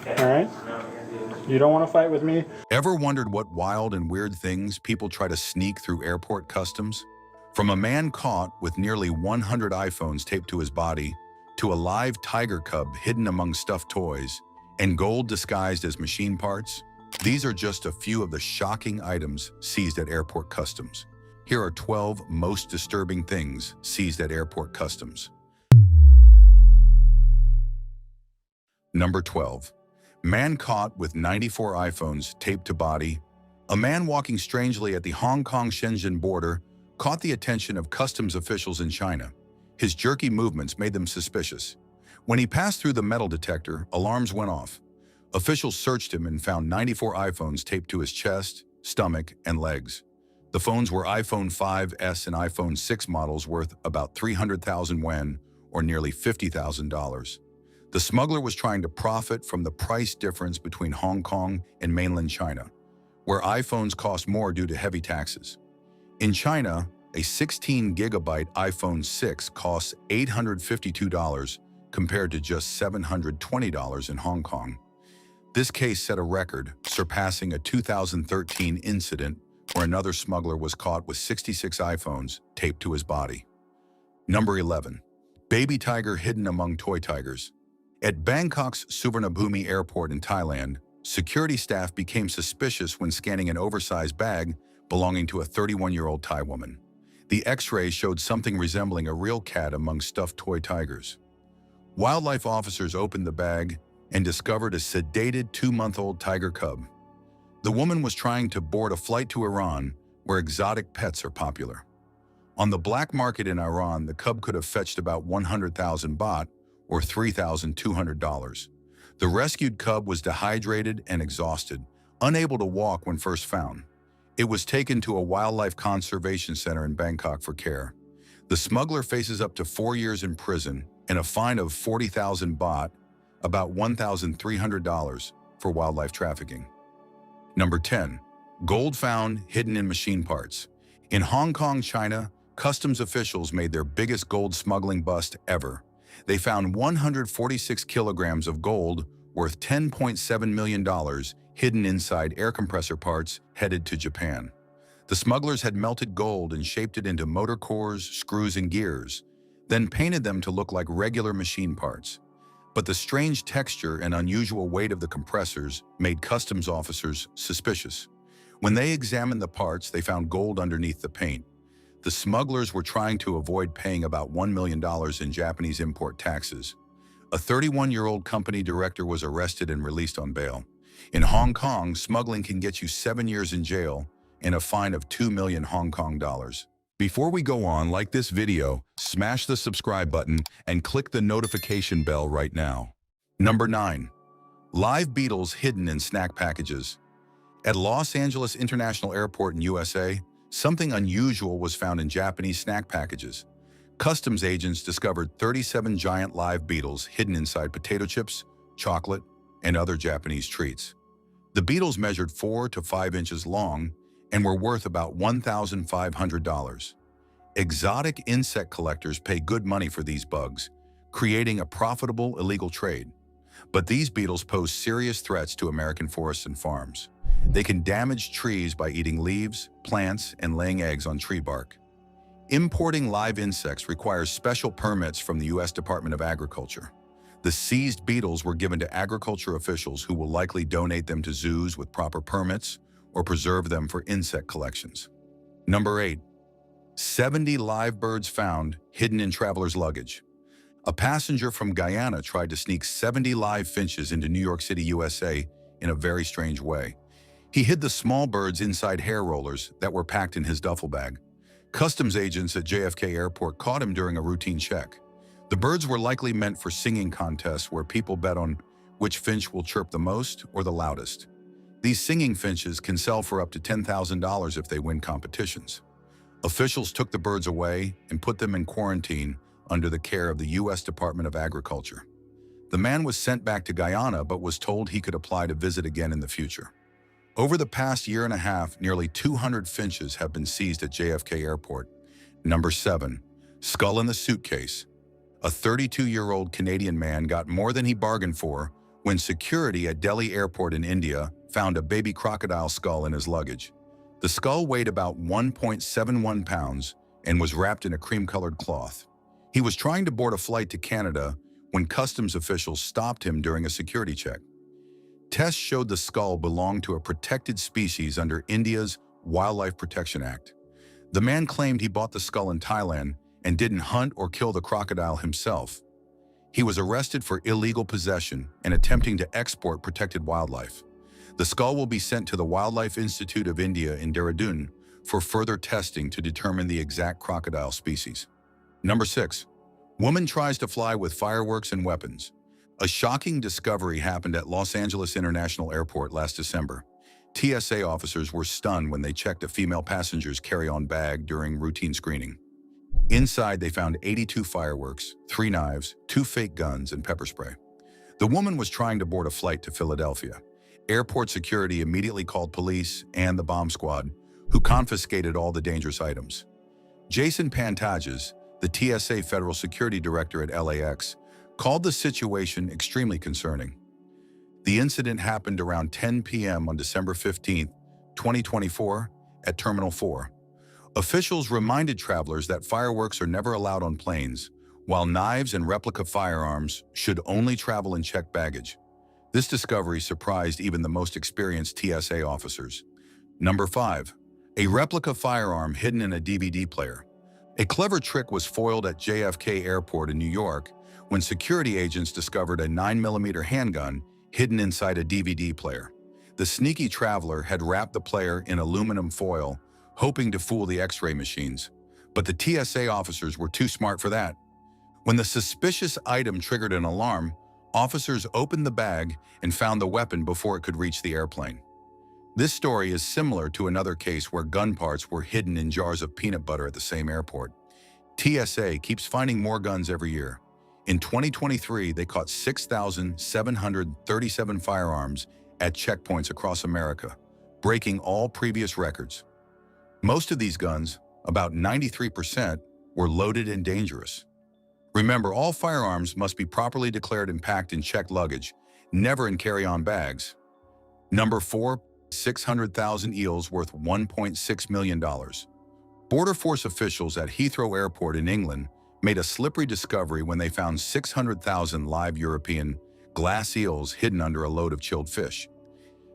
All right? You don't want to fight with me? Ever wondered what wild and weird things people try to sneak through airport customs? From a man caught with nearly 100 iPhones taped to his body, to a live tiger cub hidden among stuffed toys, and gold disguised as machine parts, these are just a few of the shocking items seized at airport customs. Here are 12 most disturbing things seized at airport customs. Number 12. Man caught with 94 iPhones taped to body. A man walking strangely at the Hong Kong-Shenzhen border caught the attention of customs officials in China. His jerky movements made them suspicious. When he passed through the metal detector, alarms went off. Officials searched him and found 94 iPhones taped to his chest, stomach, and legs. The phones were iPhone 5S and iPhone 6 models worth about 300,000 yuan, or nearly $50,000. The smuggler was trying to profit from the price difference between Hong Kong and mainland China, where iPhones cost more due to heavy taxes. In China, a 16-gigabyte iPhone 6 costs $852 compared to just $720 in Hong Kong. This case set a record, surpassing a 2013 incident where another smuggler was caught with 66 iPhones taped to his body. Number 11. Baby tiger hidden among toy tigers. At Bangkok's Suvarnabhumi airport in Thailand, security staff became suspicious when scanning an oversized bag belonging to a 31-year-old Thai woman. The X-ray showed something resembling a real cat among stuffed toy tigers. Wildlife officers opened the bag and discovered a sedated 2-month-old tiger cub. The woman was trying to board a flight to Iran, where exotic pets are popular. On the black market in Iran, the cub could have fetched about 100,000 baht, or $3,200. The rescued cub was dehydrated and exhausted, unable to walk when first found. It was taken to a wildlife conservation center in Bangkok for care. The smuggler faces up to 4 years in prison and a fine of 40,000 baht, about $1,300, for wildlife trafficking. Number 10. Gold found hidden in machine parts. In Hong Kong, China, customs officials made their biggest gold smuggling bust ever. They found 146 kilograms of gold worth $10.7 million hidden inside air compressor parts headed to Japan. The smugglers had melted gold and shaped it into motor cores, screws, and gears, then painted them to look like regular machine parts. But the strange texture and unusual weight of the compressors made customs officers suspicious. When they examined the parts, they found gold underneath the paint. The smugglers were trying to avoid paying about $1 million in Japanese import taxes. A 31-year-old company director was arrested and released on bail. In Hong Kong, smuggling can get you 7 years in jail and a fine of 2 million Hong Kong dollars. Before we go on, like this video, smash the subscribe button and click the notification bell right now. Number 9. Live beetles hidden in snack packages. At Los Angeles International Airport in USA, something unusual was found in Japanese snack packages. Customs agents discovered 37 giant live beetles hidden inside potato chips, chocolate, and other Japanese treats. The beetles measured 4 to 5 inches long and were worth about $1,500. Exotic insect collectors pay good money for these bugs, creating a profitable illegal trade. But these beetles pose serious threats to American forests and farms. They can damage trees by eating leaves, plants, and laying eggs on tree bark. Importing live insects requires special permits from the U.S. Department of Agriculture. The seized beetles were given to agriculture officials who will likely donate them to zoos with proper permits or preserve them for insect collections. Number 8. 70 live birds found hidden in travelers' luggage. A passenger from Guyana tried to sneak 70 live finches into New York City, USA in a very strange way. He hid the small birds inside hair rollers that were packed in his duffel bag. Customs agents at JFK Airport caught him during a routine check. The birds were likely meant for singing contests where people bet on which finch will chirp the most or the loudest. These singing finches can sell for up to $10,000 if they win competitions. Officials took the birds away and put them in quarantine under the care of the U.S. Department of Agriculture. The man was sent back to Guyana but was told he could apply to visit again in the future. Over the past year and a half, nearly 200 finches have been seized at JFK Airport. Number 7. Skull in the suitcase. A 32-year-old Canadian man got more than he bargained for when security at Delhi Airport in India found a baby crocodile skull in his luggage. The skull weighed about 1.71 pounds and was wrapped in a cream-colored cloth. He was trying to board a flight to Canada when customs officials stopped him during a security check. Tests showed the skull belonged to a protected species under India's Wildlife Protection Act. The man claimed he bought the skull in Thailand and didn't hunt or kill the crocodile himself. He was arrested for illegal possession and attempting to export protected wildlife. The skull will be sent to the Wildlife Institute of India in Dehradun for further testing to determine the exact crocodile species. Number 6. Woman tries to fly with fireworks and weapons. A shocking discovery happened at Los Angeles International Airport last December. TSA officers were stunned when they checked a female passenger's carry-on bag during routine screening. Inside, they found 82 fireworks, 3 knives, 2 fake guns, and pepper spray. The woman was trying to board a flight to Philadelphia. Airport security immediately called police and the bomb squad, who confiscated all the dangerous items. Jason Pantages, the TSA Federal Security Director at LAX, called the situation extremely concerning. The incident happened around 10 p.m. on December 15, 2024, at Terminal 4. Officials reminded travelers that fireworks are never allowed on planes, while knives and replica firearms should only travel in checked baggage. This discovery surprised even the most experienced TSA officers. Number 5. A replica firearm hidden in a DVD player. A clever trick was foiled at JFK Airport in New York when security agents discovered a 9mm handgun hidden inside a DVD player. The sneaky traveler had wrapped the player in aluminum foil, hoping to fool the X-ray machines. But the TSA officers were too smart for that. When the suspicious item triggered an alarm, officers opened the bag and found the weapon before it could reach the airplane. This story is similar to another case where gun parts were hidden in jars of peanut butter at the same airport. TSA keeps finding more guns every year. In 2023, they caught 6,737 firearms at checkpoints across America, breaking all previous records. Most of these guns, about 93%, were loaded and dangerous. Remember, all firearms must be properly declared and packed in checked luggage, never in carry-on bags. Number 4. 600,000 eels worth $1.6 million. Border Force officials at Heathrow Airport in England made a slippery discovery when they found 600,000 live European glass eels hidden under a load of chilled fish.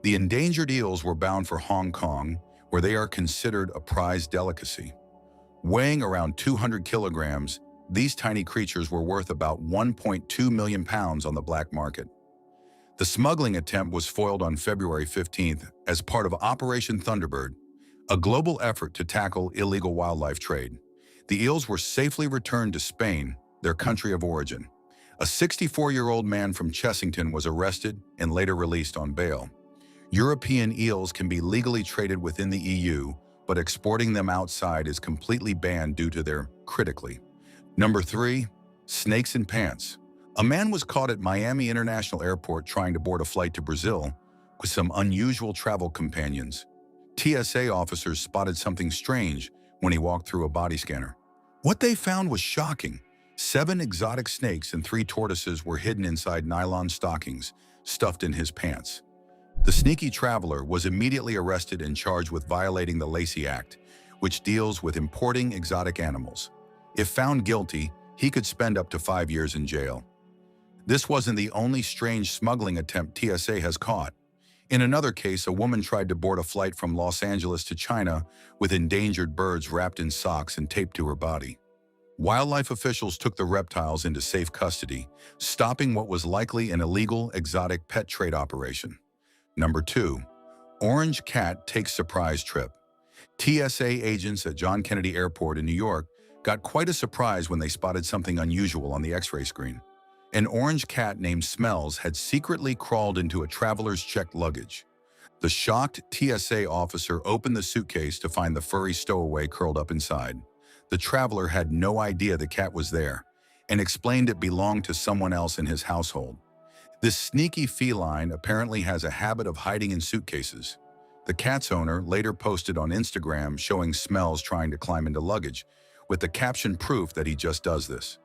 The endangered eels were bound for Hong Kong, where they are considered a prized delicacy. Weighing around 200 kilograms, these tiny creatures were worth about 1.2 million pounds on the black market. The smuggling attempt was foiled on February 15th as part of Operation Thunderbird, a global effort to tackle illegal wildlife trade. The eels were safely returned to Spain, their country of origin. A 64-year-old man from Chessington was arrested and later released on bail. European eels can be legally traded within the EU, but exporting them outside is completely banned due to their critically. Number 3. Snakes in pants. A man was caught at Miami International Airport trying to board a flight to Brazil with some unusual travel companions. TSA officers spotted something strange when he walked through a body scanner. What they found was shocking. 7 exotic snakes and 3 tortoises were hidden inside nylon stockings, stuffed in his pants. The sneaky traveler was immediately arrested and charged with violating the Lacey Act, which deals with importing exotic animals. If found guilty, he could spend up to 5 years in jail. This wasn't the only strange smuggling attempt TSA has caught. In another case, a woman tried to board a flight from Los Angeles to China with endangered birds wrapped in socks and taped to her body. Wildlife officials took the reptiles into safe custody, stopping what was likely an illegal exotic pet trade operation. Number 2. Orange cat takes surprise trip. TSA agents at John Kennedy Airport in New York got quite a surprise when they spotted something unusual on the X-ray screen. An orange cat named Smells had secretly crawled into a traveler's checked luggage. The shocked TSA officer opened the suitcase to find the furry stowaway curled up inside. The traveler had no idea the cat was there and explained it belonged to someone else in his household. This sneaky feline apparently has a habit of hiding in suitcases. The cat's owner later posted on Instagram showing Smells trying to climb into luggage, with the caption proof that he just does this.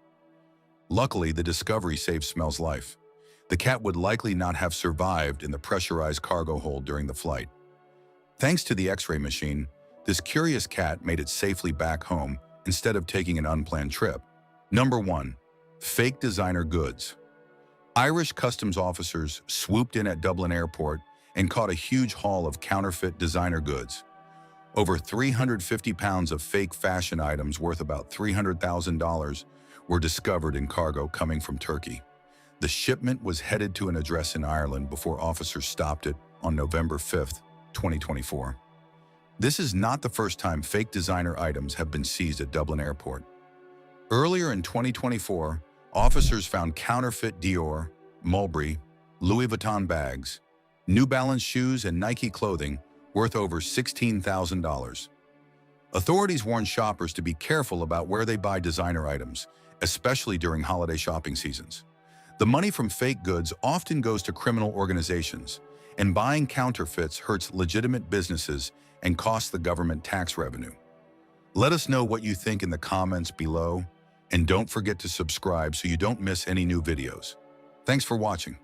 Luckily, the discovery saved Smells' life. The cat would likely not have survived in the pressurized cargo hold during the flight. Thanks to the X-ray machine, this curious cat made it safely back home instead of taking an unplanned trip. Number 1. Fake designer goods. Irish customs officers swooped in at Dublin Airport and caught a huge haul of counterfeit designer goods. Over 350 pounds of fake fashion items worth about $300,000 were discovered in cargo coming from Turkey. The shipment was headed to an address in Ireland before officers stopped it on November 5, 2024. This is not the first time fake designer items have been seized at Dublin Airport. Earlier in 2024, officers found counterfeit Dior, Mulberry, Louis Vuitton bags, New Balance shoes, and Nike clothing worth over $16,000. Authorities warn shoppers to be careful about where they buy designer items, especially during holiday shopping seasons. The money from fake goods often goes to criminal organizations, and buying counterfeits hurts legitimate businesses and costs the government tax revenue. Let us know what you think in the comments below, and don't forget to subscribe so you don't miss any new videos. Thanks for watching.